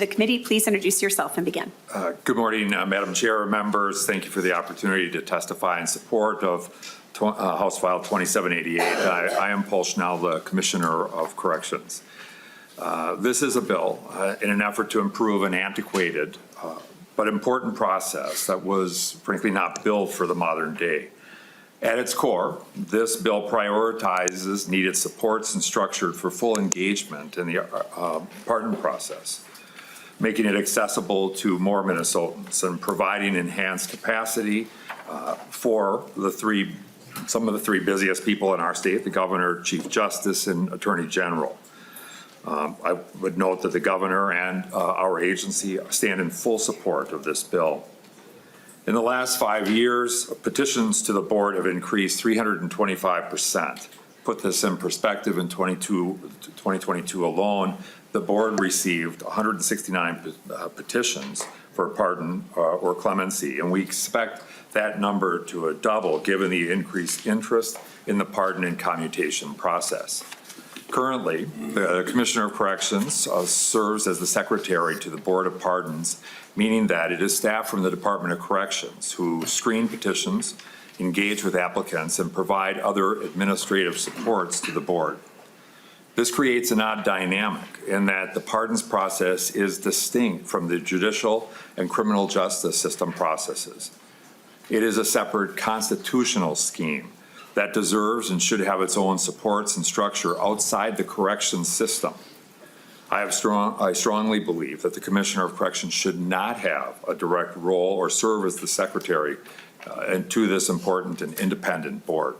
The committee, please introduce yourself and begin. Good morning, Madam Chair, members. Thank you for the opportunity to testify in support of House File 2788. I am Paul Schnell, the Commissioner of Corrections. This is a bill in an effort to improve an antiquated but important process that was frankly not built for the modern day. At its core, this bill prioritizes needed supports and structured for full engagement in the pardon process, making it accessible to more Minnesotans and providing enhanced capacity for some of the three busiest people in our state, the Governor, Chief Justice, and Attorney General. I would note that the Governor and our agency stand in full support of this bill. In the last 5 years, petitions to the board have increased 325%. Put this in perspective, in 2022 alone, the board received 169 petitions for pardon or clemency, and we expect that number to double given the increased interest in the pardon and commutation process. Currently, the Commissioner of Corrections serves as the Secretary to the Board of Pardons, meaning that it is staff from the Department of Corrections who screen petitions, engage with applicants, and provide other administrative supports to the board. This creates an odd dynamic in that the pardons process is distinct from the judicial and criminal justice system processes. It is a separate constitutional scheme that deserves and should have its own supports and structure outside the corrections system. I strongly believe that the Commissioner of Corrections should not have a direct role or serve as the Secretary to this important and independent board.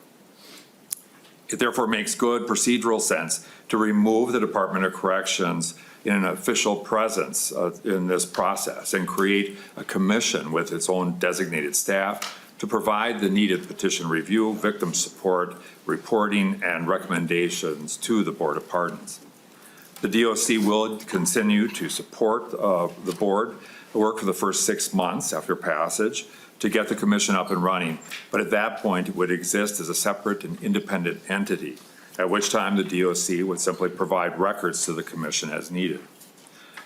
It therefore makes good procedural sense to remove the Department of Corrections in an official presence in this process and create a commission with its own designated staff to provide the needed petition review, victim support, reporting, and recommendations to the Board of Pardons. The DOC will continue to support the board work for the first 6 months after passage to get the commission up and running, but at that point it would exist as a separate and independent entity, at which time the DOC would simply provide records to the commission as needed.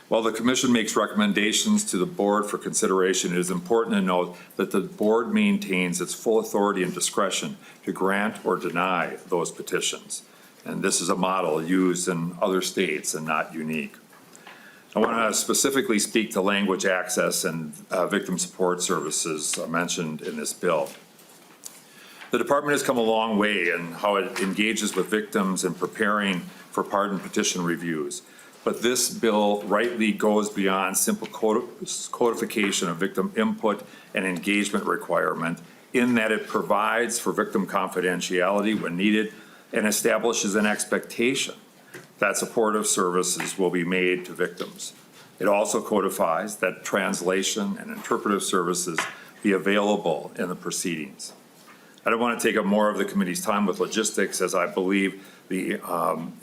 While the commission makes recommendations to the board for consideration, it is important to note that the board maintains its full authority and discretion to grant or deny those petitions. And this is a model used in other states and not unique. I want to specifically speak to language access and victim support services mentioned in this bill. The department has come a long way in how it engages with victims in preparing for pardon petition reviews. But this bill rightly goes beyond simple codification of victim input and engagement requirement in that it provides for victim confidentiality when needed and establishes an expectation that supportive services will be made to victims. It also codifies that translation and interpretive services be available in the proceedings. I don't want to take up more of the committee's time with logistics, as I believe the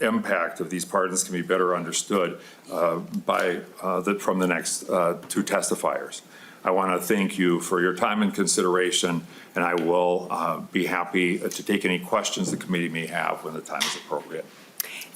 impact of these pardons can be better understood from the next two testifiers. I want to thank you for your time and consideration, and I will be happy to take any questions the committee may have when the time is appropriate.